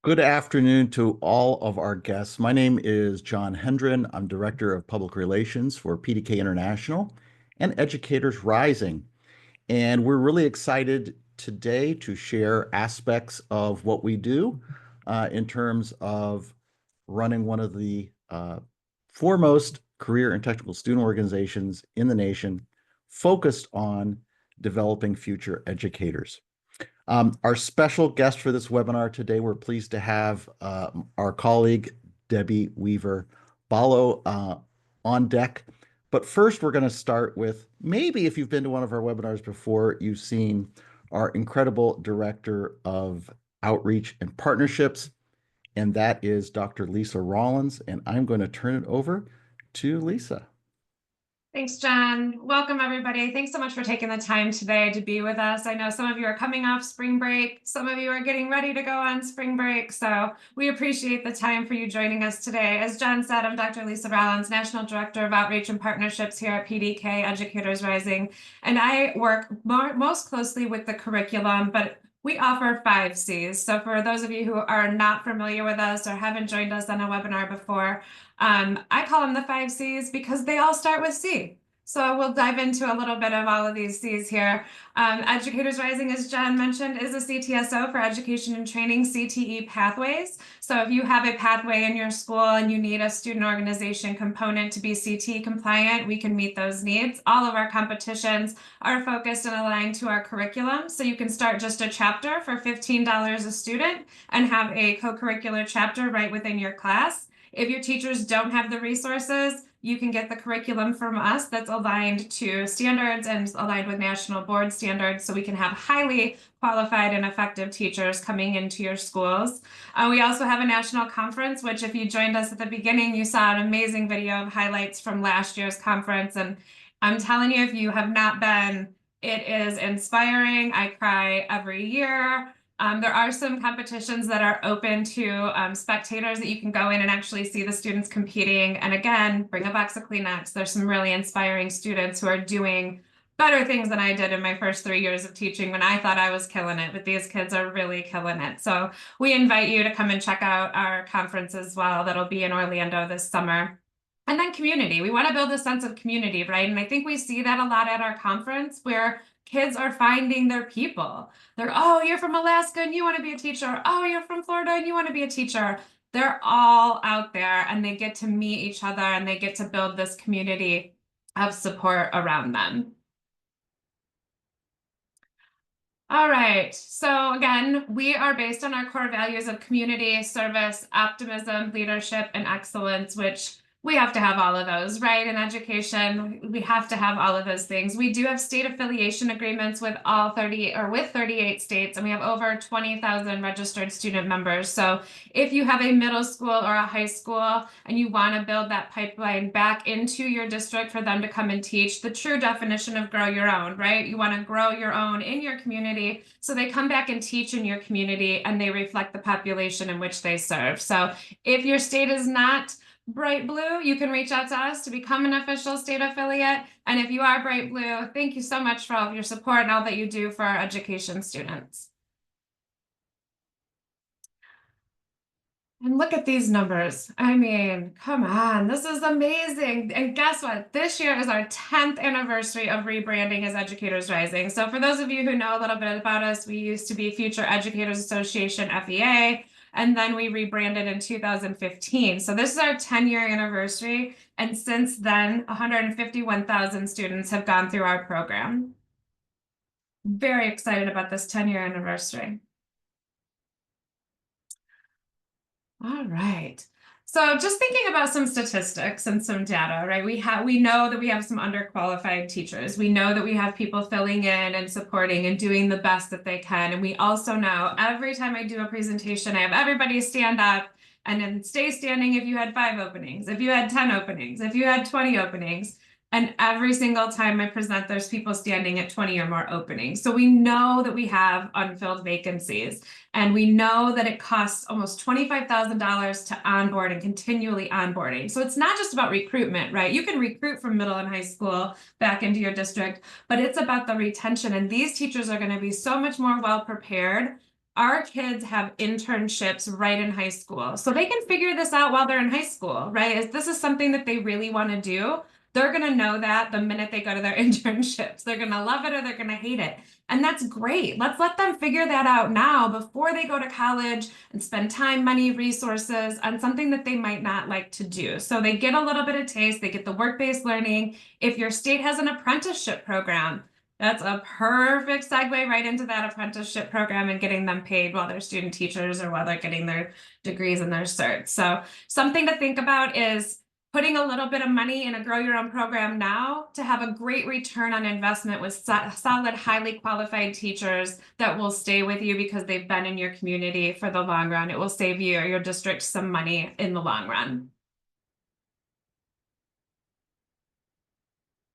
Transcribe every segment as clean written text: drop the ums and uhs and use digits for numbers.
Good afternoon to all of our guests. My name is John Hendren. I'm Director of Public Relations for PDK International and Educators Rising. And we're really excited today to share aspects of what we do in terms of running one of the foremost career and technical student organizations in the nation focused on developing future educators. Our special guest for this webinar today, we're pleased to have our colleague, Debbie Weaver Balough, on deck. But first, we're going to start with maybe if you've been to one of our webinars before, you've seen our incredible Director of Outreach and Partnerships, and that is Dr. Lisa Rollins. And I'm going to turn it over to Lisa. Thanks, John. Welcome, everybody. Thanks so much for taking the time today to be with us. I know some of you are coming off spring break. Some of you are getting ready to go on spring break. So we appreciate the time for you joining us today. As John said, I'm Dr. Lisa Rollins, National Director of Outreach and Partnerships here at PDK Educators Rising. And I work most closely with the curriculum, but we offer 5 C's. So for those of you who are not familiar with us or haven't joined us on a webinar before, I call them the 5 C's because they all start with C. So we'll dive into a little bit of all of these C's here. Educators Rising, as John mentioned, is a CTSO for Education and Training CTE pathways. So if you have a pathway in your school and you need a student organization component to be CTE compliant, we can meet those needs. All of our competitions are focused and aligned to our curriculum. So you can start just a chapter for $15 a student and have a co-curricular chapter right within your class. If your teachers don't have the resources, you can get the curriculum from us that's aligned to standards and aligned with national board standards, so we can have highly qualified and effective teachers coming into your schools. We also have a national conference, which if you joined us at the beginning, you saw an amazing video of highlights from last year's conference. And I'm telling you, if you have not been, it is inspiring. I cry every year. There are some competitions that are open to spectators that you can go in and actually see the students competing. And again, bring a box of Kleenex. There's some really inspiring students who are doing better things than I did in my first 3 years of teaching when I thought I was killing it, but these kids are really killing it. So we invite you to come and check out our conference as well. That'll be in Orlando this summer. And then community. We want to build a sense of community, right? And I think we see that a lot at our conference where kids are finding their people. They're, oh, you're from Alaska and you want to be a teacher. Oh, you're from Florida and you want to be a teacher. They're all out there and they get to meet each other and they get to build this community of support around them. All right, so again, we are based on our core values of community, service, optimism, leadership, and excellence, which we have to have all of those, right? In education, we have to have all of those things. We do have state affiliation agreements with all 38 states, and we have over 20,000 registered student members. So if you have a middle school or a high school and you want to build that pipeline back into your district for them to come and teach, the true definition of grow your own, right? You want to grow your own in your community so they come back and teach in your community and they reflect the population in which they serve. So if your state is not Bright Blue, you can reach out to us to become an official state affiliate. And if you are Bright Blue, thank you so much for all of your support and all that you do for our education students. And look at these numbers. I mean, come on, this is amazing. And guess what? This year is our 10th anniversary of rebranding as Educators Rising. So for those of you who know a little bit about us, we used to be Future Educators Association, FEA, and then we rebranded in 2015. So this is our 10-year anniversary. And since then, 151,000 students have gone through our program. Very excited about this 10-year anniversary. All right. So just thinking about some statistics and some data, right? We know that we have some underqualified teachers. We know that we have people filling in and supporting and doing the best that they can. And we also know every time I do a presentation, I have everybody stand up and then stay standing if you had 5 openings, if you had 10 openings, if you had 20 openings. And every single time I present, there's people standing at 20 or more openings. So we know that we have unfilled vacancies. And we know that it costs almost $25,000 to onboard and continually onboarding. So it's not just about recruitment, right? You can recruit from middle and high school back into your district, but it's about the retention. And these teachers are going to be so much more well prepared our kids have internships right in high school. So they can figure this out while they're in high school, right? If this is something that they really want to do, they're going to know that the minute they go to their internships. They're going to love it or they're going to hate it. And that's great. Let's let them figure that out now before they go to college and spend time, money, resources on something that they might not like to do. So they get a little bit of taste, they get the work-based learning. If your state has an apprenticeship program, that's a perfect segue right into that apprenticeship program and getting them paid while they're student teachers or while they're getting their degrees and their certs. So something to think about is putting a little bit of money in a grow your own program now to have a great return on investment with solid, highly qualified teachers that will stay with you because they've been in your community for the long run. It will save you or your district some money in the long run.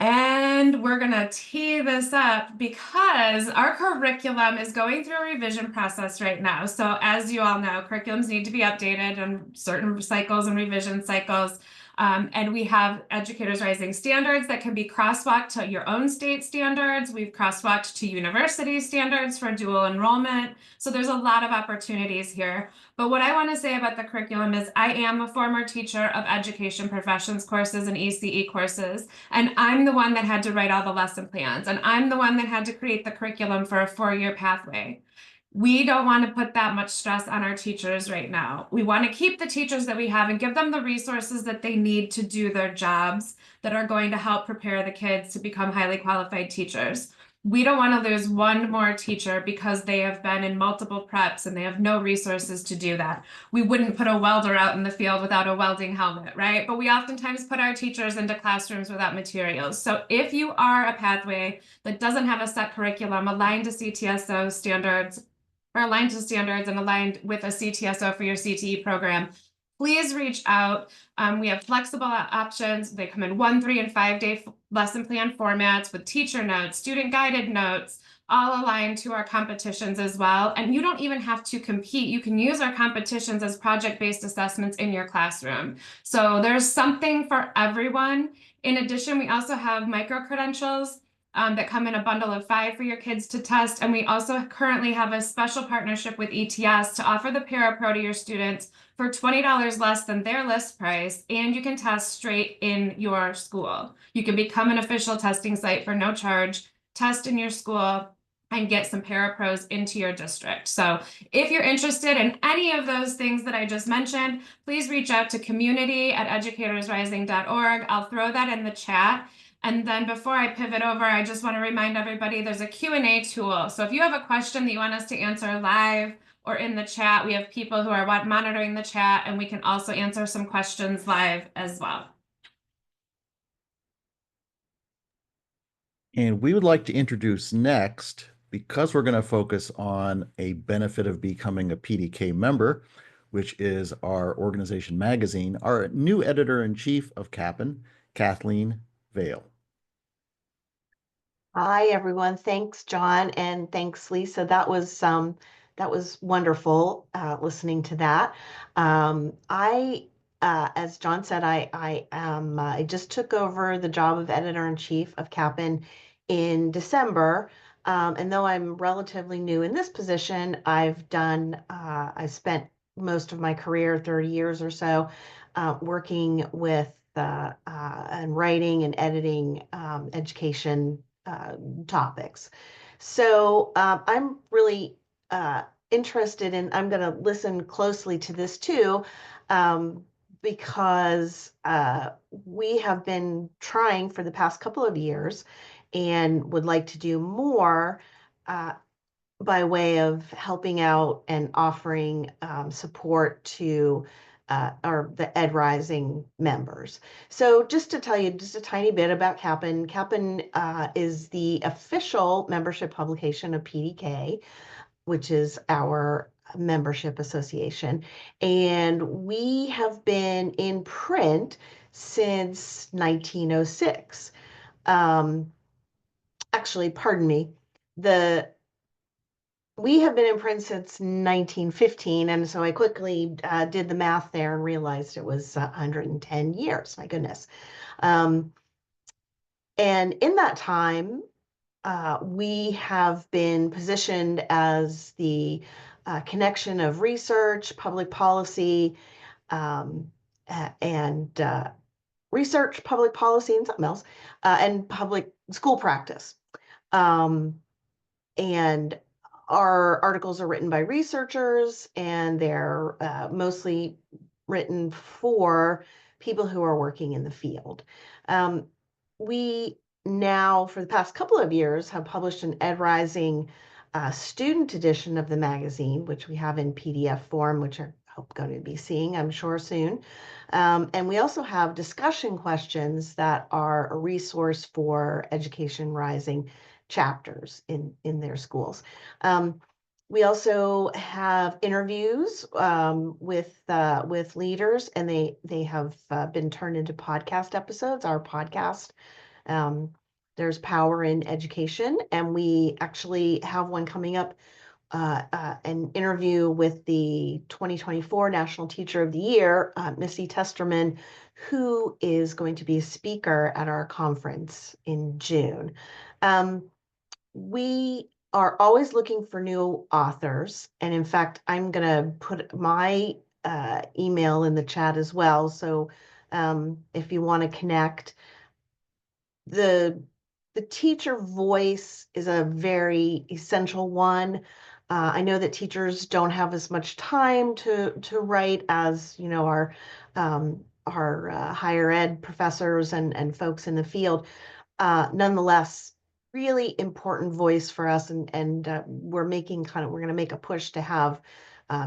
And we're going to tee this up because our curriculum is going through a revision process right now. So as you all know, curriculums need to be updated on certain cycles and revision cycles. And we have Educators Rising standards that can be crosswalked to your own state standards. We've crosswalked to university standards for dual enrollment. So there's a lot of opportunities here. But what I want to say about the curriculum is I am a former teacher of education professions courses and ECE courses, and I'm the one that had to write all the lesson plans, and I'm the one that had to create the curriculum for a 4-year pathway. We don't want to put that much stress on our teachers right now. We want to keep the teachers that we have and give them the resources that they need to do their jobs that are going to help prepare the kids to become highly qualified teachers. We don't want to lose one more teacher because they have been in multiple preps and they have no resources to do that. We wouldn't put a welder out in the field without a welding helmet, right? But we oftentimes put our teachers into classrooms without materials. So if you are a pathway that doesn't have a set curriculum aligned to CTSO standards or aligned to standards and aligned with a CTSO for your CTE program, please reach out. We have flexible options. They come in 1, 3, and 5-day lesson plan formats with teacher notes, student guided notes, all aligned to our competitions as well. And you don't even have to compete. You can use our competitions as project-based assessments in your classroom. So there's something for everyone. In addition, we also have micro-credentials that come in a bundle of 5 for your kids to test. And we also currently have a special partnership with ETS to offer the ParaPro to your students for $20 less than their list price, and you can test straight in your school. You can become an official testing site for no charge, test in your school, and get some parapros into your district. So if you're interested in any of those things that I just mentioned, please reach out to community@educatorsrising.org. I'll throw that in the chat. And then before I pivot over, I just want to remind everybody there's a Q&A tool. So if you have a question that you want us to answer live or in the chat, we have people who are monitoring the chat, and we can also answer some questions live as well. And we would like to introduce next, because we're going to focus on a benefit of becoming a PDK member, which is our organization magazine, our new editor-in-chief of Kappan, Kathleen Vail. Hi, everyone. Thanks, John, and thanks, Lisa. That was wonderful listening to that. As John said, I just took over the job of editor-in-chief of Kappan in December. And though I'm relatively new in this position, I spent most of my career, 30 years or so, working with and writing and editing education topics. So I'm really interested in, I'm going to listen closely to this too, because we have been trying for the past couple of years and would like to do more by way of helping out and offering support to the Ed Rising members. So just to tell you just a tiny bit about Kappan, Kappan is the official membership publication of PDK, which is our membership association. And we have been in print since 1906. Actually, pardon me, we have been in print since 1915, and so I quickly did the math there and realized it was 110 years. My goodness. And in that time, we have been positioned as the connection of research, public policy, and research, public policy, and something else, and public school practice. And our articles are written by researchers, and they're mostly written for people who are working in the field. We now, for the past couple of years, have published an Ed Rising student edition of the magazine, which we have in PDF form, which I hope going to be seeing, I'm sure, soon. And we also have discussion questions that are a resource for Education Rising chapters in their schools. We also have interviews with leaders, and they have been turned into podcast episodes. Our podcast, there's Power in Education, and we actually have one coming up, an interview with the 2024 National Teacher of the Year, Missy Testerman, who is going to be a speaker at our conference in June. We are always looking for new authors. And in fact, I'm going to put my email in the chat as well. So if you want to connect, the teacher voice is a very essential one. I know that teachers don't have as much time to write as, you know, our higher ed professors and folks in the field. Nonetheless, really important voice for us, and we're going to make a push to have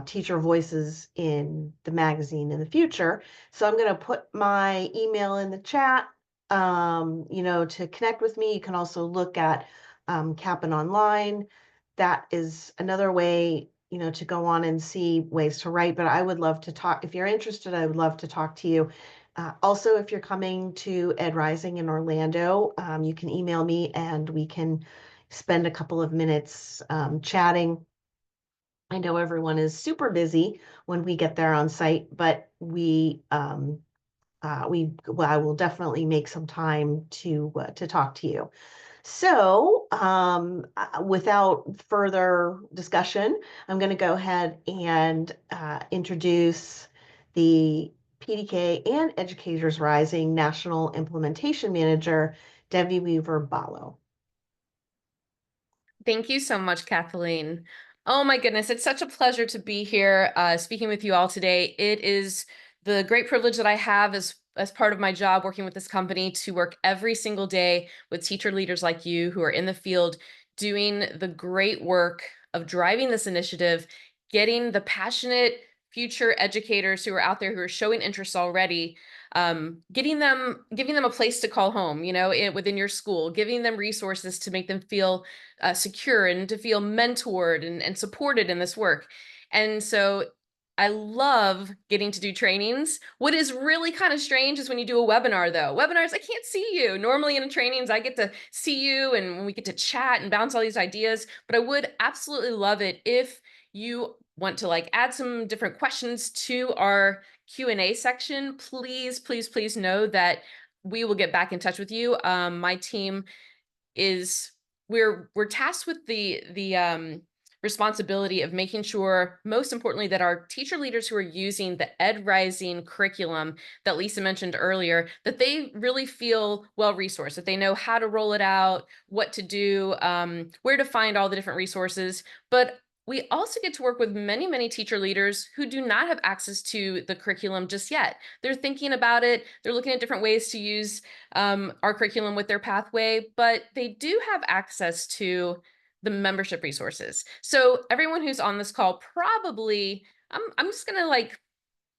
teacher voices in the magazine in the future. So I'm going to put my email in the chat. You know, to connect with me. You can also look at Kappan online. That is another way, you know, to go on and see ways to write. But I would love to talk. If you're interested, I would love to talk to you. Also, if you're coming to Ed Rising in Orlando, you can email me and we can spend a couple of minutes chatting. I know everyone is super busy when we get there on site, but I will definitely make some time to talk to you. So without further discussion, I'm going to go ahead and introduce the PDK and Educators Rising National Implementation Manager, Debbie Weaver Balough. Thank you so much, Kathleen. Oh my goodness, it's such a pleasure to be here speaking with you all today. It is the great privilege that I have as part of my job working with this company to work every single day with teacher leaders like you who are in the field doing the great work of driving this initiative, getting the passionate future educators who are out there who are showing interest already, giving them a place to call home, you know, within your school, giving them resources to make them feel secure and to feel mentored and supported in this work. And so I love getting to do trainings. What is really kind of strange is when you do a webinar, though. Webinars, I can't see you. Normally in trainings, I get to see you and we get to chat and bounce all these ideas. But I would absolutely love it if you want to like add some different questions to our Q&A section. Please, please, please know that we will get back in touch with you. My team is we're tasked with the responsibility of making sure, most importantly, that our teacher leaders who are using the Ed Rising curriculum that Lisa mentioned earlier, that they really feel well resourced, that they know how to roll it out, what to do, where to find all the different resources. But we also get to work with many, many teacher leaders who do not have access to the curriculum just yet. They're thinking about it. They're looking at different ways to use our curriculum with their pathway, but they do have access to the membership resources. So everyone who's on this call probably, I'm just gonna like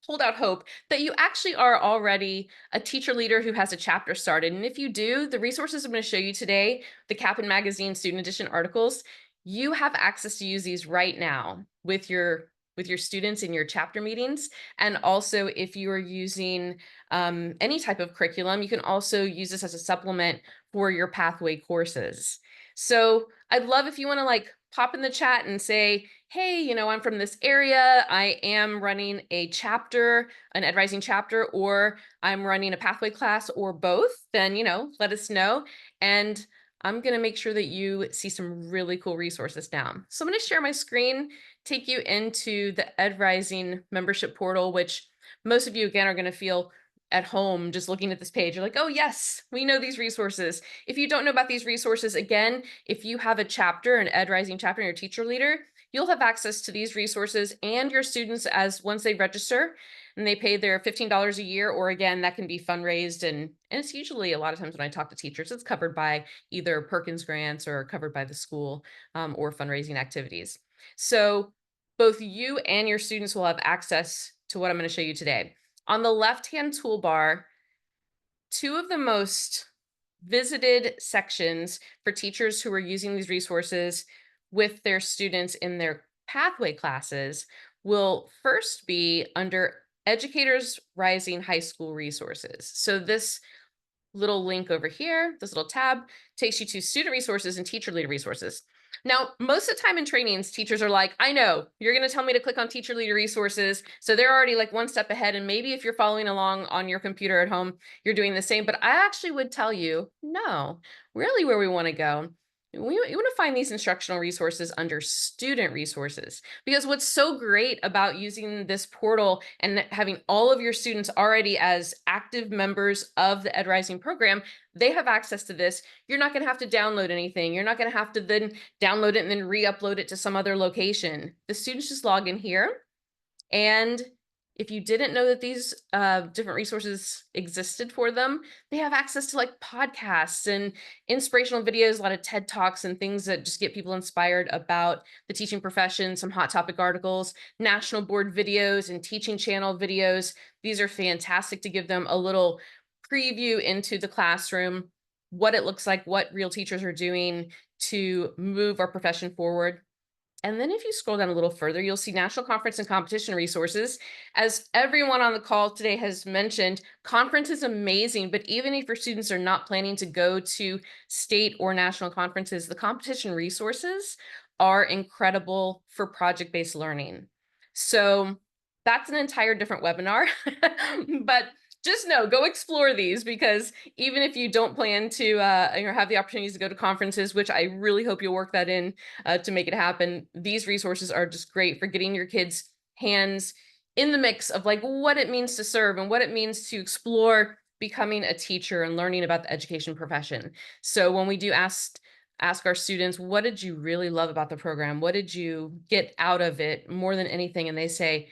hold out hope that you actually are already a teacher leader who has a chapter started. And if you do, the resources I'm going to show you today, the Kappan Magazine Student Edition articles, you have access to use these right now with your students in your chapter meetings. And also if you are using any type of curriculum, you can also use this as a supplement for your pathway courses. So I'd love if you want to like pop in the chat and say, hey, you know, I'm from this area. I am running a chapter, an Ed Rising chapter, or I'm running a pathway class, or both. Then, you know, let us know. And I'm going to make sure that you see some really cool resources now. So I'm going to share my screen, take you into the EdRising membership portal, which most of you, again, are going to feel at home just looking at this page. You're like, oh, yes, we know these resources. If you don't know about these resources, again, if you have a chapter, an EdRising chapter, and you're a teacher leader, you'll have access to these resources and your students as once they register and they pay their $15 a year, or again, that can be fundraised. And it's usually a lot of times when I talk to teachers, it's covered by either Perkins grants or covered by the school or fundraising activities. So both you and your students will have access to what I'm going to show you today. On the left-hand toolbar, two of the most visited sections for teachers who are using these resources with their students in their pathway classes will first be under Educators Rising High School Resources. So this little link over here, this little tab, takes you to student resources and teacher leader resources. Now, most of the time in trainings, teachers are like, I know, you're going to tell me to click on teacher leader resources. So they're already like one step ahead. And maybe if you're following along on your computer at home, you're doing the same. But I actually would tell you, no, really where we want to go. We want to find these instructional resources under student resources, because what's so great about using this portal and having all of your students already as active members of the EdRising program, they have access to this. You're not going to have to download anything. You're not going to have to then download it and then re-upload it to some other location. The students just log in here, and if you didn't know that these different resources existed for them, they have access to like podcasts and inspirational videos, a lot of TED Talks and things that just get people inspired about the teaching profession, some hot topic articles, national board videos and teaching channel videos. These are fantastic to give them a little preview into the classroom, what it looks like, what real teachers are doing to move our profession forward. And then if you scroll down a little further, you'll see national conference and competition resources. As everyone on the call today has mentioned, conference is amazing, but even if your students are not planning to go to state or national conferences, the competition resources are incredible for project-based learning. So that's an entire different webinar, but just know, go explore these, because even if you don't plan to have the opportunities to go to conferences, which I really hope you'll work that in to make it happen, these resources are just great for getting your kids' hands in the mix of like what it means to serve and what it means to explore becoming a teacher and learning about the education profession. So when we do ask our students, what did you really love about the program? What did you get out of it more than anything? And they say,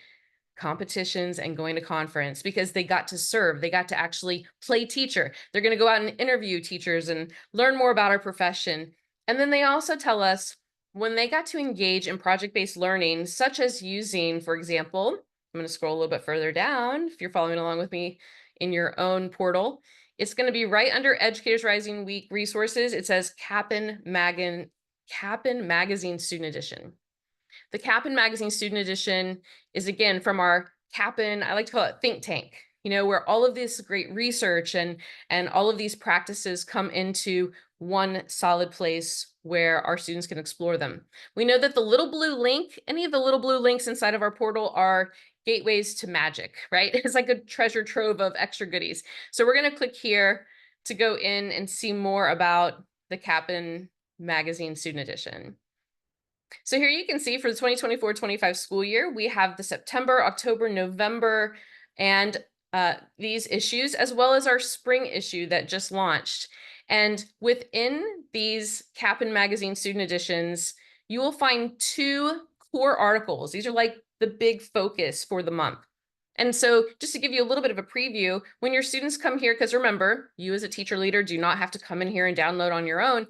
competitions and going to conference, because they got to serve, they got to actually play teacher. They're going to go out and interview teachers and learn more about our profession. And then they also tell us when they got to engage in project-based learning, such as using, for example, I'm going to scroll a little bit further down if you're following along with me in your own portal. It's going to be right under Educators Rising Week resources. It says Kappan Magazine Student Edition. The Kappan Magazine Student Edition is, again, from our Kappan, I like to call it think tank, where all of this great research and all of these practices come into one solid place where our students can explore them. We know that the little blue link, any of the little blue links inside of our portal are gateways to magic, right? It's like a treasure trove of extra goodies. So we're going to click here to go in and see more about the Kappan Magazine Student Edition. So here you can see for the 2024-25 school year, we have the September, October, November, and these issues, as well as our spring issue that just launched. And within these Kappan Magazine student editions, you will find two core articles. These are like the big focus for the month. And so just to give you a little bit of a preview, when your students come here, because remember, you as a teacher leader do not have to come in here and download on your own.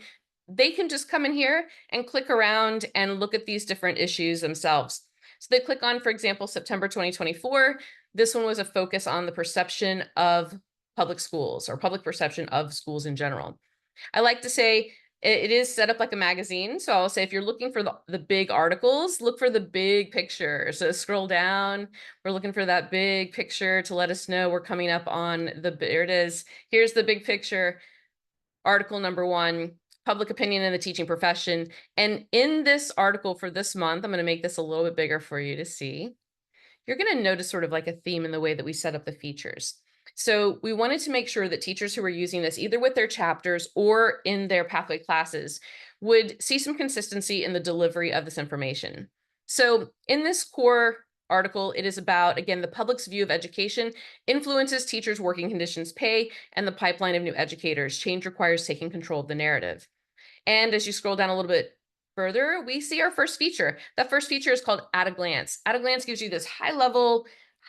They can just come in here and click around and look at these different issues themselves. So they click on, for example, September 2024. This one was a focus on the perception of public schools, or public perception of schools in general. I like to say it is set up like a magazine. So I'll say if you're looking for the big articles, look for the big picture. So scroll down. We're looking for that big picture to let us know we're coming up on there it is. Here's the big picture. Article number 1. Public opinion in the teaching profession. And in this article for this month, I'm going to make this a little bit bigger for you to see. You're going to notice sort of like a theme in the way that we set up the features. So we wanted to make sure that teachers who were using this either with their chapters or in their pathway classes would see some consistency in the delivery of this information. So in this core article, it is about, again, the public's view of education influences teachers' working conditions, pay, and the pipeline of new educators. Change requires taking control of the narrative. And as you scroll down a little bit further, we see our first feature. That first feature is called At a Glance. At a Glance gives you this high-level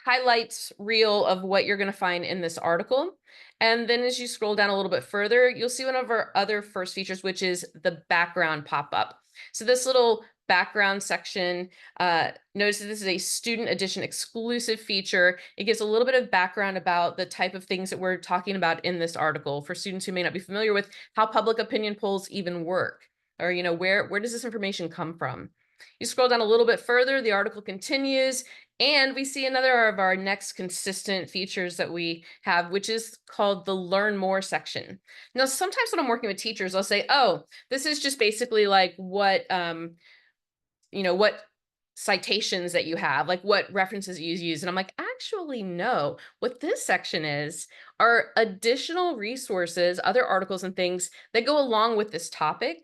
highlights reel of what you're going to find in this article. And then as you scroll down a little bit further, you'll see one of our other first features, which is the background pop-up. So this little background section, notice that this is a student edition exclusive feature. It gives a little bit of background about the type of things that we're talking about in this article for students who may not be familiar with how public opinion polls even work, or, you know, where does this information come from? You scroll down a little bit further, the article continues, and we see another of our next consistent features that we have, which is called the Learn More section. Now, sometimes when I'm working with teachers, I'll say, oh, this is just basically like what, you know, what citations that you have, like what references you use. And I'm like, actually, no. What this section is are additional resources, other articles and things that go along with this topic.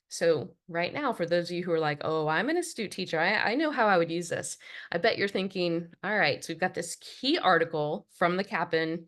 So right now, for those of you who are like, oh, I'm an astute teacher, I know how I would use this. I bet you're thinking, all right, so we've got this key article from the Kappan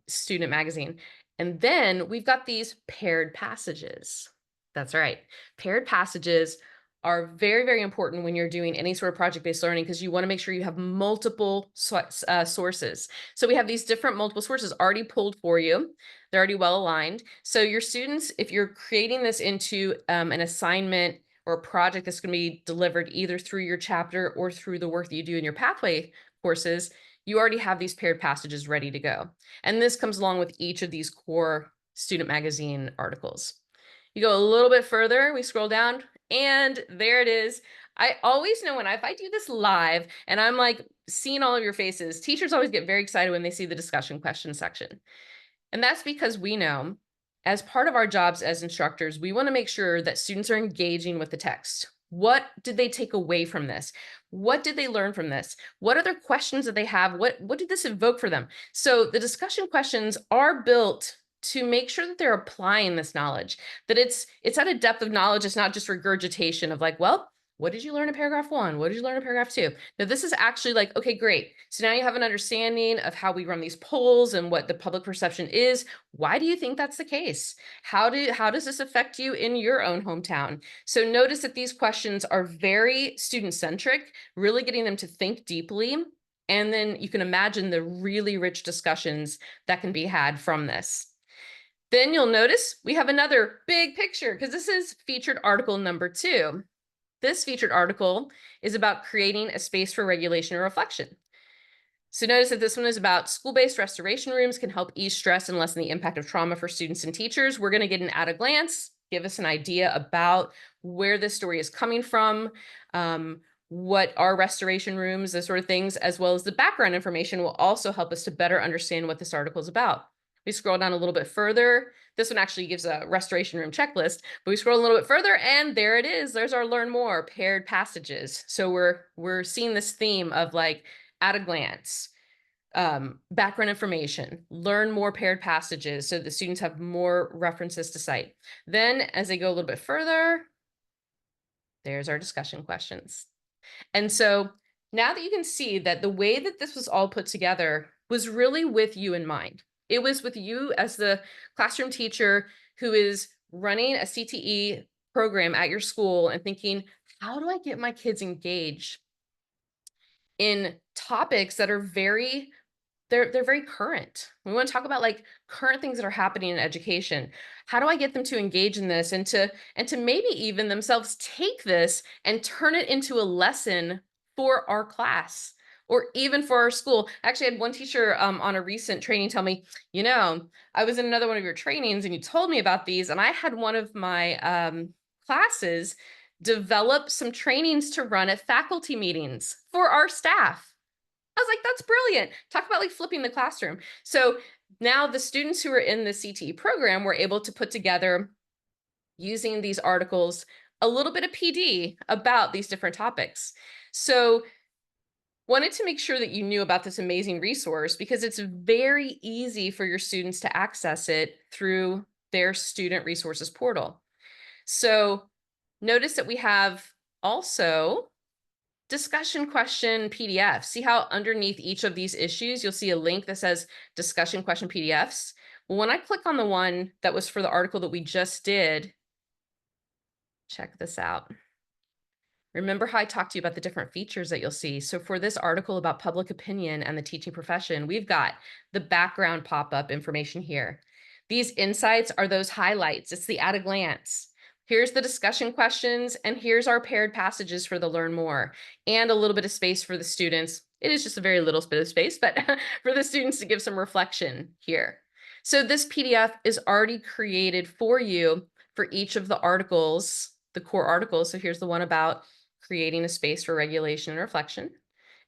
student magazine. And then we've got these paired passages. That's right. Paired passages are very, very important when you're doing any sort of project-based learning, because you want to make sure you have multiple sources. So we have these different multiple sources already pulled for you. They're already well aligned. So your students, if you're creating this into an assignment or a project that's going to be delivered either through your chapter or through the work that you do in your pathway courses, you already have these paired passages ready to go. And this comes along with each of these core student magazine articles. You go a little bit further, we scroll down, and there it is. I always know if I do this live and I'm like seeing all of your faces, teachers always get very excited when they see the discussion question section. And that's because we know, as part of our jobs as instructors, we want to make sure that students are engaging with the text. What did they take away from this? What did they learn from this? What other questions did they have? What did this evoke for them? So the discussion questions are built to make sure that they're applying this knowledge, that it's at a depth of knowledge. It's not just regurgitation of like, well, what did you learn in paragraph 1? What did you learn in paragraph 2? Now, this is actually like, okay, great. So now you have an understanding of how we run these polls and what the public perception is. Why do you think that's the case? How does this affect you in your own hometown? So notice that these questions are very student-centric, really getting them to think deeply. And then you can imagine the really rich discussions that can be had from this. Then you'll notice we have another big picture, because this is featured article number 2. This featured article is about creating a space for regulation or reflection. So notice that this one is about school-based restoration rooms can help ease stress and lessen the impact of trauma for students and teachers. We're going to get an at a glance, give us an idea about where this story is coming from, what are restoration rooms, those sort of things, as well as the background information will also help us to better understand what this article is about. We scroll down a little bit further. This one actually gives a restoration room checklist, but we scroll a little bit further and there it is. There's our learn more paired passages. So we're seeing this theme of like at a glance, background information, learn more paired passages so the students have more references to cite. Then as they go a little bit further, there's our discussion questions. And so now that you can see that the way that this was all put together was really with you in mind. It was with you as the classroom teacher who is running a CTE program at your school and thinking, how do I get my kids engaged in topics that are they're very current. We want to talk about like current things that are happening in education. How do I get them to engage in this and to maybe even themselves take this and turn it into a lesson for our class or even for our school? Actually, I had one teacher on a recent training tell me, you know, I was in another one of your trainings and you told me about these, and I had one of my classes develop some trainings to run at faculty meetings for our staff. I was like, that's brilliant. Talk about like flipping the classroom. So now the students who are in the CTE program were able to put together, using these articles, a little bit of PD about these different topics. So wanted to make sure that you knew about this amazing resource because it's very easy for your students to access it through their student resources portal. So notice that we have also discussion question PDF. See how underneath each of these issues, you'll see a link that says discussion question PDFs. Well, when I click on the one that was for the article that we just did, check this out. Remember how I talked to you about the different features that you'll see? So for this article about public opinion and the teaching profession, we've got the background pop-up information here. These insights are those highlights. It's the at a glance. Here's the discussion questions, and here's our paired passages for the learn more, and a little bit of space for the students. It is just a very little bit of space, but for the students to give some reflection here. So this PDF is already created for you for each of the articles, the core articles. So here's the one about creating a space for regulation and reflection.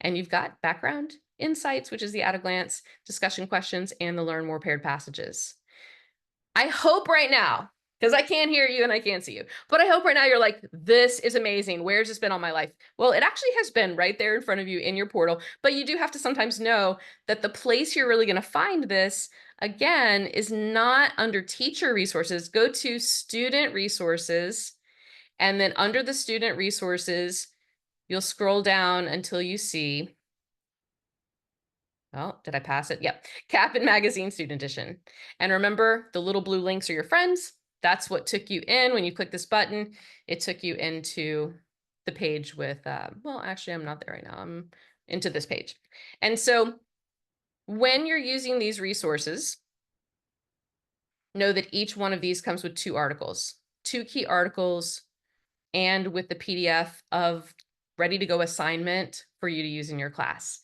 And you've got background, insights, which is the at a glance, discussion questions, and the learn more paired passages. I hope right now, because I can't hear you and I can't see you, but I hope right now you're like, this is amazing. Where's this been all my life? Well, it actually has been right there in front of you in your portal, but you do have to sometimes know that the place you're really going to find this, again, is not under teacher resources. Go to student resources, and then under the student resources, you'll scroll down until you see, oh, did I pass it? Yep. Kappan Magazine Student Edition. And remember, the little blue links are your friends. That's what took you in when you click this button. It took you into the page with, well, actually, I'm not there right now. I'm into this page. And so when you're using these resources, know that each one of these comes with 2 articles, 2 key articles, and with the PDF of ready to go assignment for you to use in your class.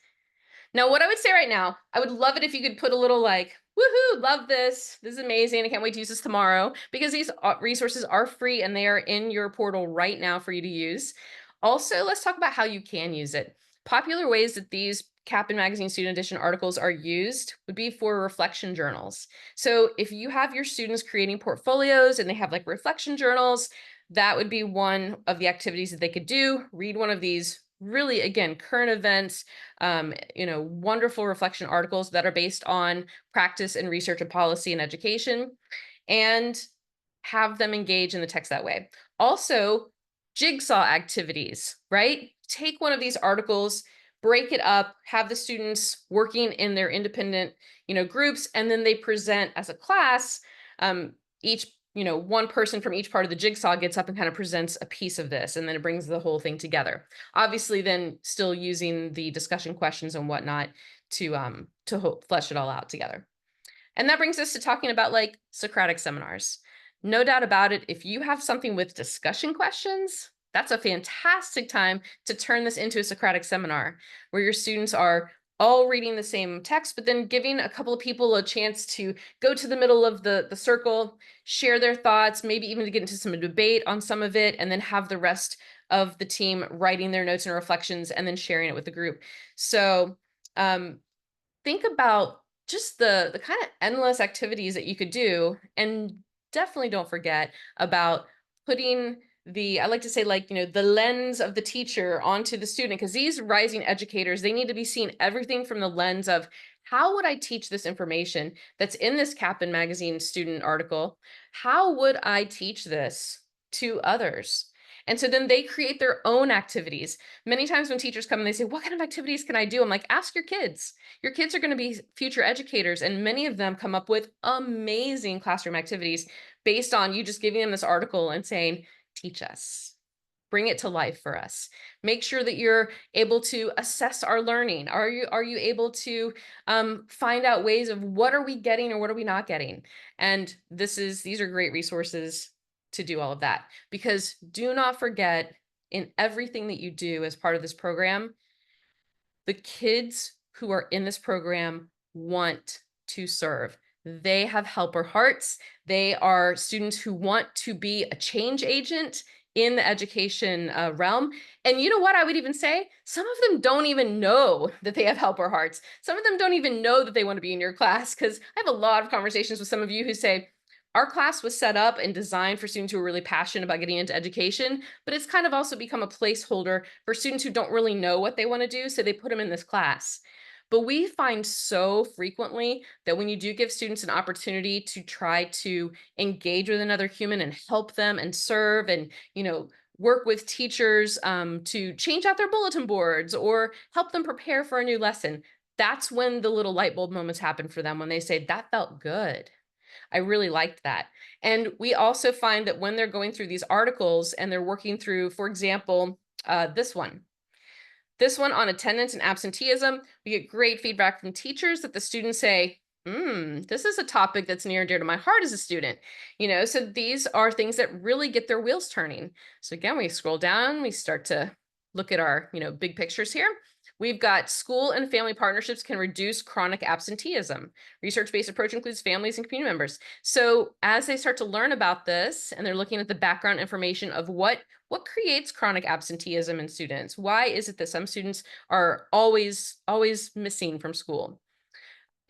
Now, what I would say right now, I would love it if you could put a little like, woohoo, love this. This is amazing. I can't wait to use this tomorrow, because these resources are free and they are in your portal right now for you to use. Also, let's talk about how you can use it. Popular ways that these Kappan Magazine Student Edition articles are used would be for reflection journals. So if you have your students creating portfolios and they have like reflection journals, that would be one of the activities that they could do. Read one of these really, again, current events, wonderful reflection articles that are based on practice and research and policy and education, and have them engage in the text that way. Also, jigsaw activities, right? Take one of these articles, break it up, have the students working in their independent, groups, and then they present as a class. Each one person from each part of the jigsaw gets up and kind of presents a piece of this, and then it brings the whole thing together. Obviously, then still using the discussion questions and whatnot to flesh it all out together. And that brings us to talking about like Socratic seminars. No doubt about it, if you have something with discussion questions, that's a fantastic time to turn this into a Socratic seminar where your students are all reading the same text, but then giving a couple of people a chance to go to the middle of the circle, share their thoughts, maybe even to get into some debate on some of it, and then have the rest of the team writing their notes and reflections and then sharing it with the group. So think about just the kind of endless activities that you could do, and definitely don't forget about putting I like to say, like, the lens of the teacher onto the student, because these rising educators, they need to be seeing everything from the lens of how would I teach this information that's in this Kappan Magazine student article? How would I teach this to others? And so then they create their own activities. Many times when teachers come and they say, what kind of activities can I do? I'm like, ask your kids. Your kids are going to be future educators, and many of them come up with amazing classroom activities based on you just giving them this article and saying, teach us, bring it to life for us. Make sure that you're able to assess our learning. Are you able to find out ways of what are we getting or what are we not getting? And these are great resources to do all of that, because do not forget, in everything that you do as part of this program, the kids who are in this program want to serve. They have helper hearts. They are students who want to be a change agent in the education realm. And you know what I would even say? Some of them don't even know that they have helper hearts. Some of them don't even know that they want to be in your class, because I have a lot of conversations with some of you who say, our class was set up and designed for students who are really passionate about getting into education, but it's kind of also become a placeholder for students who don't really know what they want to do, so they put them in this class. But we find so frequently that when you do give students an opportunity to try to engage with another human and help them and serve and, work with teachers to change out their bulletin boards or help them prepare for a new lesson, that's when the little light bulb moments happen for them, when they say, that felt good. I really liked that. And we also find that when they're going through these articles and they're working through, for example, this one on attendance and absenteeism, we get great feedback from teachers that the students say, this is a topic that's near and dear to my heart as a student. So these are things that really get their wheels turning. So again, we scroll down, we start to look at our, big pictures here. We've got school and family partnerships can reduce chronic absenteeism. Research-based approach includes families and community members. So as they start to learn about this and they're looking at the background information of what creates chronic absenteeism in students? Why is it that some students are always missing from school?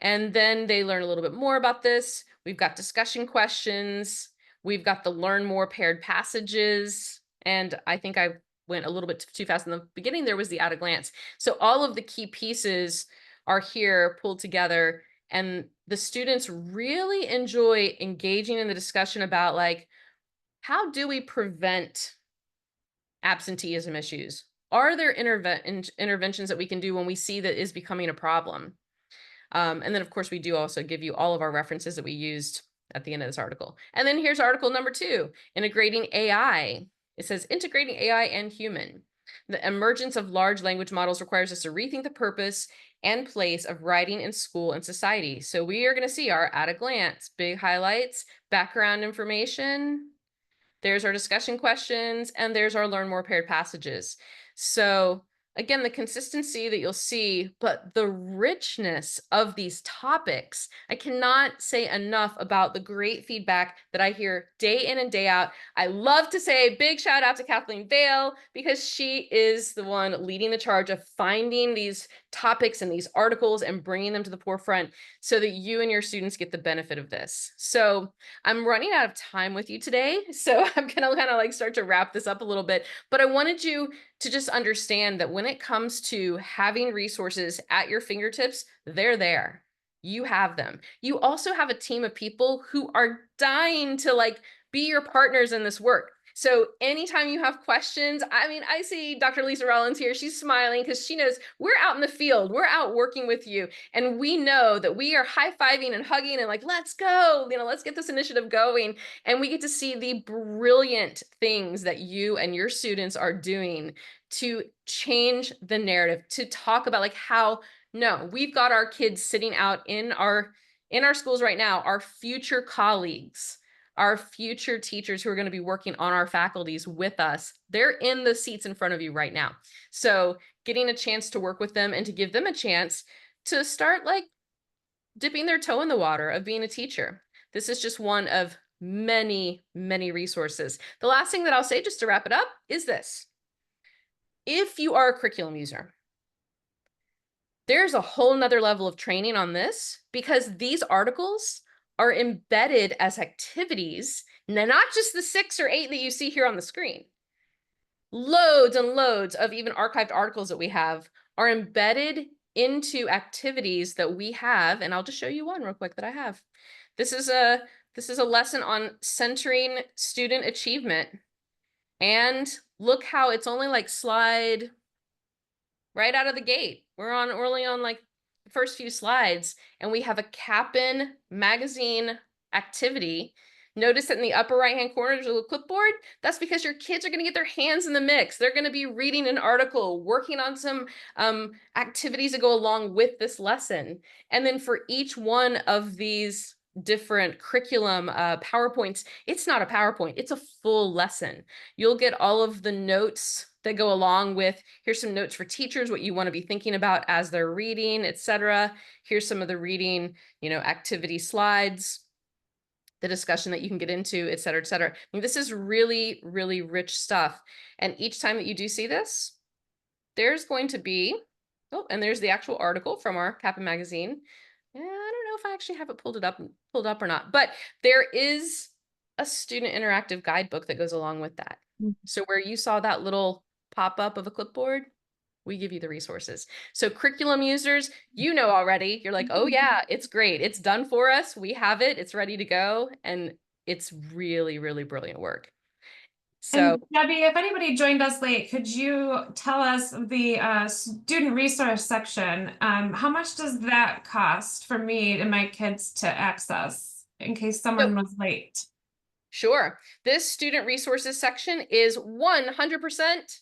And then they learn a little bit more about this. We've got discussion questions. We've got the learn more paired passages. And I think I went a little bit too fast in the beginning. There was the at a glance. So all of the key pieces are here pulled together. And the students really enjoy engaging in the discussion about, like, how do we prevent absenteeism issues? Are there interventions that we can do when we see that is becoming a problem? And then, of course, we do also give you all of our references that we used at the end of this article. And then here's article number 2, integrating AI. It says integrating AI and human. The emergence of large language models requires us to rethink the purpose and place of writing in school and society. So we are going to see our at a glance, big highlights, background information. There's our discussion questions, and there's our learn more paired passages. So again, the consistency that you'll see, but the richness of these topics. I cannot say enough about the great feedback that I hear day in and day out. I love to say big shout out to Kathleen Vail, because she is the one leading the charge of finding these topics and these articles and bringing them to the forefront so that you and your students get the benefit of this. So I'm running out of time with you today, so I'm gonna kind of like start to wrap this up a little bit, but I wanted you to just understand that when it comes to having resources at your fingertips, they're there. You have them. You also have a team of people who are dying to, like, be your partners in this work. So anytime you have questions, I see Dr. Lisa Rollins here. She's smiling because she knows we're out in the field. We're out working with you. And we know that we are high-fiving and hugging and like, let's go, let's get this initiative going. And we get to see the brilliant things that you and your students are doing to change the narrative, to talk about, like, how, no, we've got our kids sitting out in our schools right now, our future colleagues, our future teachers who are going to be working on our faculties with us. They're in the seats in front of you right now. So getting a chance to work with them and to give them a chance to start, like, dipping their toe in the water of being a teacher. This is just one of many, many resources. The last thing that I'll say, just to wrap it up, is this. If you are a curriculum user, there's a whole nother level of training on this, because these articles are embedded as activities, not just the 6 or 8 that you see here on the screen. Loads and loads of even archived articles that we have are embedded into activities that we have. And I'll just show you one real quick that I have. This is a lesson on centering student achievement. And look how it's only like slide right out of the gate. We're only on like the first few slides, and we have a Kappan magazine activity. Notice that in the upper right-hand corner, there's a little clipboard. That's because your kids are going to get their hands in the mix. They're going to be reading an article, working on some activities that go along with this lesson. And then for each one of these different curriculum PowerPoints, it's not a PowerPoint, it's a full lesson. You'll get all of the notes that go along with, here's some notes for teachers, what you want to be thinking about as they're reading, etc. Here's some of the reading, activity slides, the discussion that you can get into, etc., etc. This is really, really rich stuff. And each time that you do see this, there's going to be, and there's the actual article from our Kappan magazine. I don't know if I actually have it pulled up or not, but there is a student interactive guidebook that goes along with that. So where you saw that little pop-up of a clipboard, we give you the resources. So curriculum users, you know already, you're like, oh yeah, it's great. It's done for us. We have it. It's ready to go. And it's really, really brilliant work. So And Debbie, if anybody joined us late, could you tell us the student resource section? How much does that cost for me and my kids to access in case someone was late? sure. This student resources section is 100%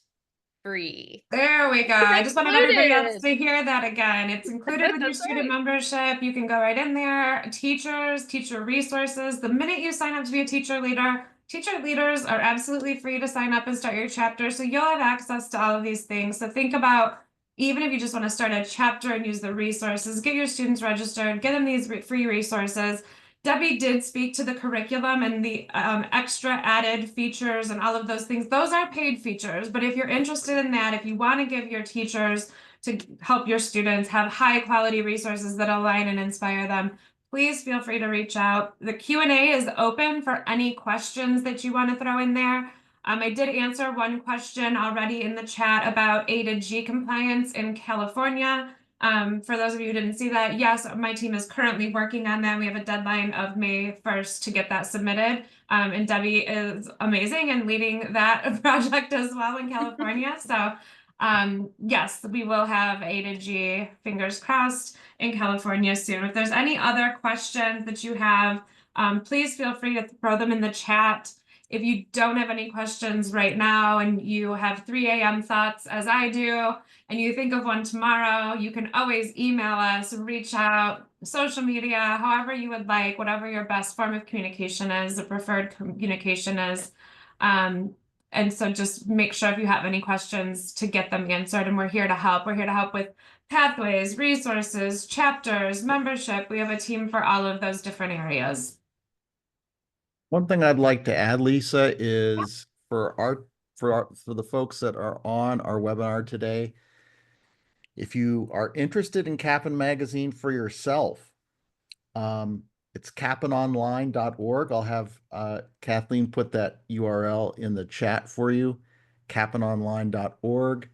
free. There we go. I just wanted everybody else Included. to hear that again. It's included with your That's student right. membership. You can go right in there. Teachers, teacher resources. The minute you sign up to be a teacher leaders are absolutely free to sign up and start your chapter. So you'll have access to all of these things. So think about, even if you just want to start a chapter and use the resources, get your students registered, get them these free resources. Debbie did speak to the curriculum and the extra added features and all of those things. Those are paid features, but if you're interested in that, if you want to give your teachers to help your students have high quality resources that align and inspire them, please feel free to reach out. The Q&A is open for any questions that you want to throw in there. I did answer one question already in the chat about A to G compliance in California. For those of you who didn't see that, yes, my team is currently working on that. We have a deadline of May 1st to get that submitted. And Debbie is amazing and leading that project as well in California. So yes, we will have A to G, fingers crossed, in California soon. If there's any other questions that you have, please feel free to throw them in the chat. If you don't have any questions right now and you have 3 a.m. thoughts as I do, and you think of one tomorrow, you can always email us, reach out, social media, however you would like, whatever your best form of communication is, the preferred communication is. And so just make sure if you have any questions to get them answered, and we're here to help. We're here to help with pathways, resources, chapters, membership. We have a team for all of those different areas. One thing I'd like to add, Lisa, is for the folks that are on our webinar today, if you are interested in Kappan magazine for yourself, it's kappanonline.org. I'll have Kathleen put that URL in the chat for you, kappanonline.org.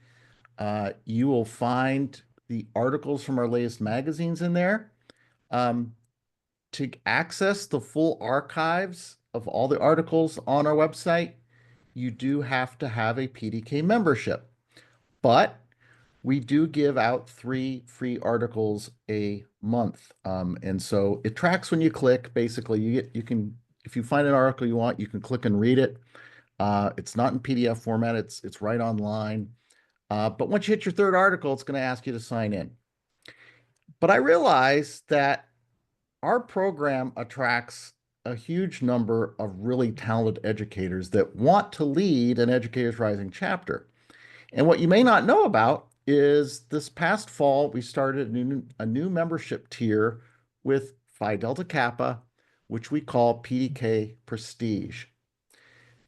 You will find the articles from our latest magazines in there. To access the full archives of all the articles on our website, you do have to have a PDK membership. But we do give out 3 free articles a month. And so it tracks when you click. Basically, you can, if you find an article you want, you can click and read it. It's not in PDF format, it's right online. But once you hit your 3rd article, it's going to ask you to sign in. But I realize that our program attracts a huge number of really talented educators that want to lead an Educators Rising chapter. And what you may not know about is this past fall, we started a new membership tier with Phi Delta Kappa, which we call PDK Prestige.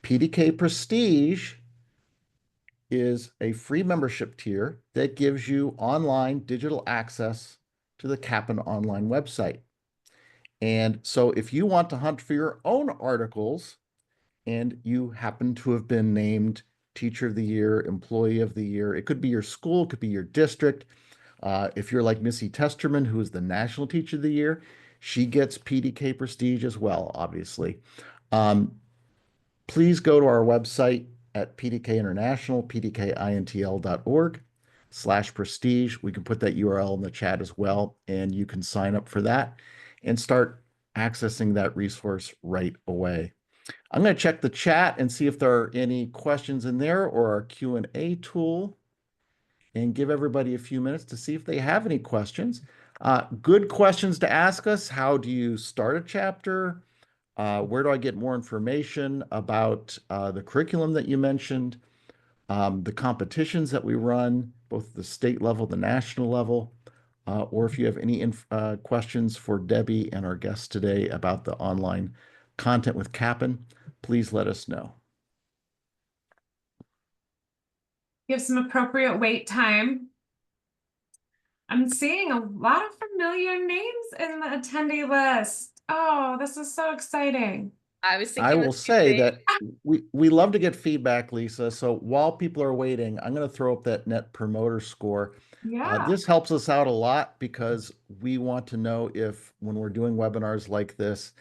PDK Prestige is a free membership tier that gives you online digital access to the Kappan online website. And so if you want to hunt for your own articles and you happen to have been named Teacher of the Year, Employee of the Year, it could be your school, it could be your district. If you're like Missy Testerman, who is the National Teacher of the Year, she gets PDK Prestige as well, obviously. Please go to our website at PDK International, pdkintl.org/prestige. We can put that URL in the chat as well, and you can sign up for that and start accessing that resource right away. I'm going to check the chat and see if there are any questions in there or our Q&A tool, and give everybody a few minutes to see if they have any questions. Good questions to ask us. How do you start a chapter? Where do I get more information about the curriculum that you mentioned? The competitions that we run, both the state level, the national level, or if you have any questions for Debbie and our guests today about the online content with Kappan, please let us know. Give some appropriate wait time. I'm seeing a lot of familiar names in the attendee list. Oh, this is so exciting. I was I thinking the will same say thing. that we love to get feedback, Lisa. So while people are waiting, I'm going to throw up that Net Promoter Score. Yeah. This helps us out a lot because we want to know if when we're doing webinars like this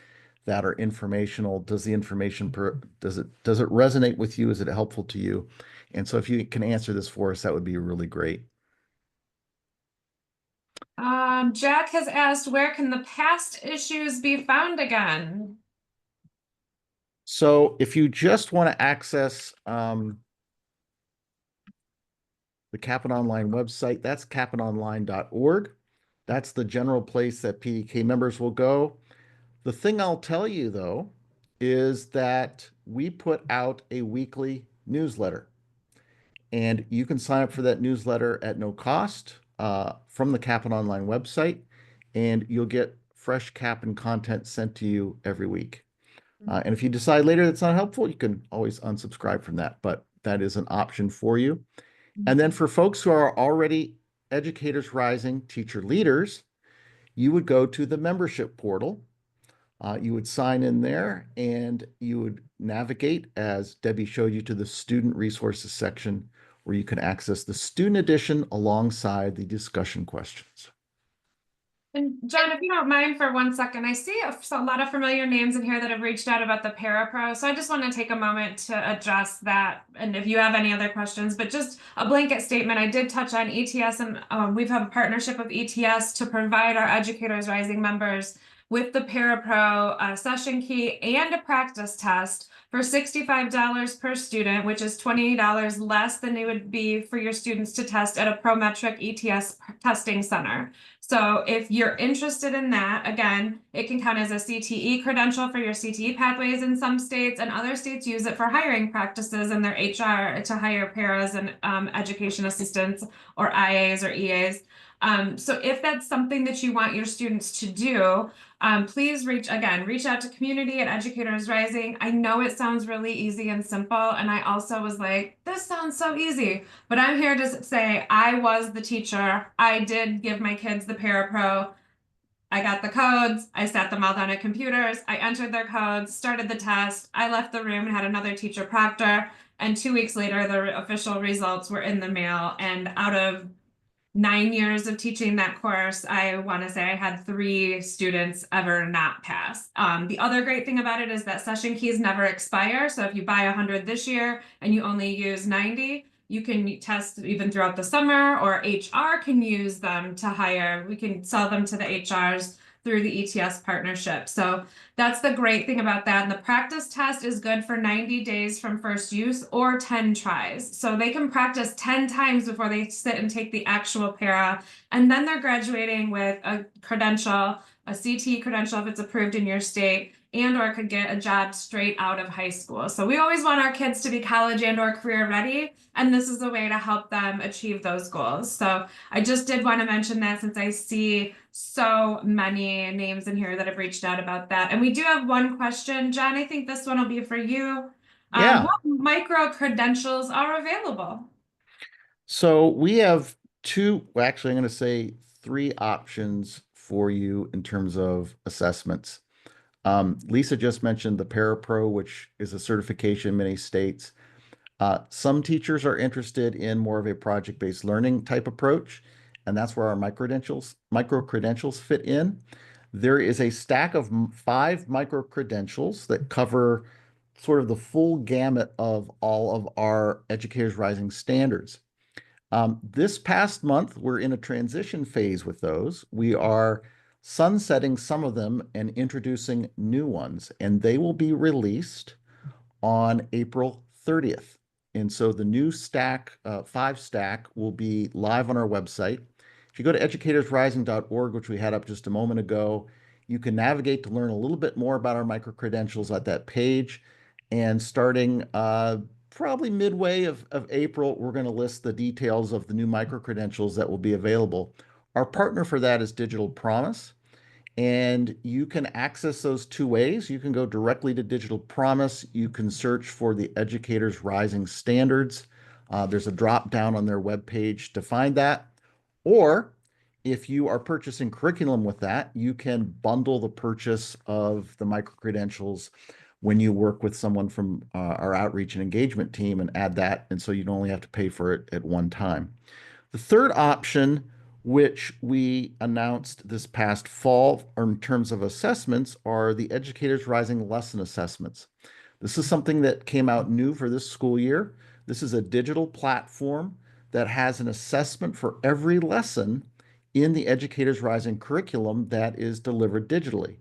that are informational, does the information does it resonate with you? Is it helpful to you? And so if you can answer this for us, that would be really great. Jack has asked, where can the past issues be found again? So if you just want to access the Kappan Online website, that's kappanonline.org. That's the general place that PDK members will go. The thing I'll tell you, though, is that we put out a weekly newsletter. And you can sign up for that newsletter at no cost from the Kappan Online website, and you'll get fresh Kappan content sent to you every week. And if you decide later that's not helpful, you can always unsubscribe from that, but that is an option for you. And then for folks who are already Educators Rising teacher leaders, you would go to the membership portal. You would sign in there and you would navigate, as Debbie showed you, to the student resources section where you can access the student edition alongside the discussion questions. And John, if you don't mind for 1 second, I see a lot of familiar names in here that have reached out about the Parapro. So I just want to take a moment to address that. And if you have any other questions, but just a blanket statement, I did touch on ETS, and we've had a partnership with ETS to provide our Educators Rising members with the Parapro session key and a practice test for $65 per student, which is $20 less than it would be for your students to test at a Prometric ETS testing center. So if you're interested in that, again, it can count as a CTE credential for your CTE pathways in some states, and other states use it for hiring practices in their HR to hire paras and education assistants or IAs or EAs. So if that's something that you want your students to do, please reach out to community at Educators Rising. I know it sounds really easy and simple, and I also was like, this sounds so easy, but I'm here to say I was the teacher. I did give my kids the Parapro. I got the codes. I sat them all down at computers. I entered their codes, started the test. I left the room and had another teacher proctor. And 2 weeks later, the official results were in the mail. And out of 9 years of teaching that course, I want to say I had 3 students ever not pass. The other great thing about it is that session keys never expire. So if you buy 100 this year and you only use 90, you can test even throughout the summer, or HR can use them to hire. We can sell them to the HRs through the ETS partnership. So that's the great thing about that. And the practice test is good for 90 days from first use or 10 tries. So they can practice 10 times before they sit and take the actual para. And then they're graduating with a credential, a CT credential if it's approved in your state, and or could get a job straight out of high school. So we always want our kids to be college and or career ready. And this is a way to help them achieve those goals. So I just did want to mention that, since I see so many names in here that have reached out about that. And we do have one question, John. I think this one will be for you. Yeah. What micro credentials are available? So we have actually, I'm going to say 3 options for you in terms of assessments. Lisa just mentioned the Parapro, which is a certification in many states. Some teachers are interested in more of a project-based learning type approach, and that's where our micro-credentials fit in. There is a stack of 5 micro-credentials that cover sort of the full gamut of all of our Educators Rising standards. This past month, we're in a transition phase with those. We are sunsetting some of them and introducing new ones, and they will be released on April 30th. And so the new stack, 5 stack, will be live on our website. If you go to educatorsrising.org, which we had up just a moment ago, you can navigate to learn a little bit more about our micro-credentials at that page. And starting probably midway of April, we're going to list the details of the new micro-credentials that will be available. Our partner for that is Digital Promise. And you can access those 2 ways. You can go directly to Digital Promise. You can search for the Educators Rising Standards. There's a drop down on their webpage to find that. Or if you are purchasing curriculum with that, you can bundle the purchase of the micro-credentials when you work with someone from our outreach and engagement team and add that. And so you don't only have to pay for it at one time. The third option, which we announced this past fall in terms of assessments, are the Educators Rising Lesson Assessments. This is something that came out new for this school year. This is a digital platform that has an assessment for every lesson in the Educators Rising curriculum that is delivered digitally.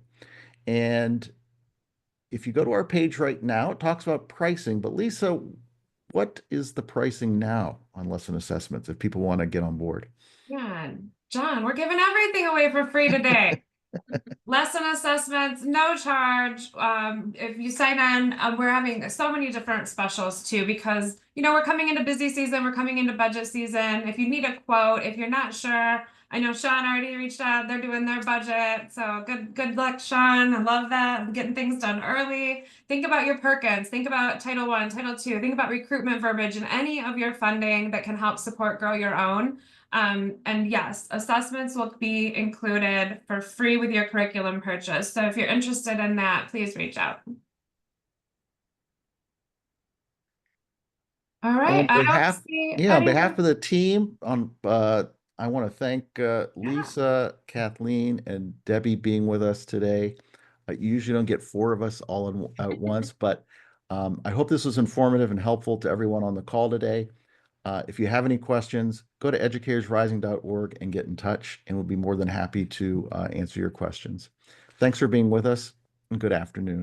And if you go to our page right now, it talks about pricing. But Lisa, what is the pricing now on lesson assessments if people want to get on board? Yeah, John, we're giving everything away for free today. Lesson assessments, no charge. If you sign on, we're having so many different specials too, because we're coming into busy season, we're coming into budget season. If you need a quote, if you're not sure, I know Sean already reached out, they're doing their budget. So good luck, Sean. I love that. Getting things done early. Think about your Perkins, think about Title I, Title II, think about recruitment verbiage and any of your funding that can help support Grow Your Own. And yes, assessments will be included for free with your curriculum purchase. So if you're interested in that, please reach out. All right. I don't see on any. behalf of the team, I want to thank Lisa, Kathleen, and Debbie being with us today. You usually don't get four of us all at once, but I hope this was informative and helpful to everyone on the call today. If you have any questions, go to educatorsrising.org and get in touch, and we'll be more than happy to answer your questions. Thanks for being with us, and good afternoon.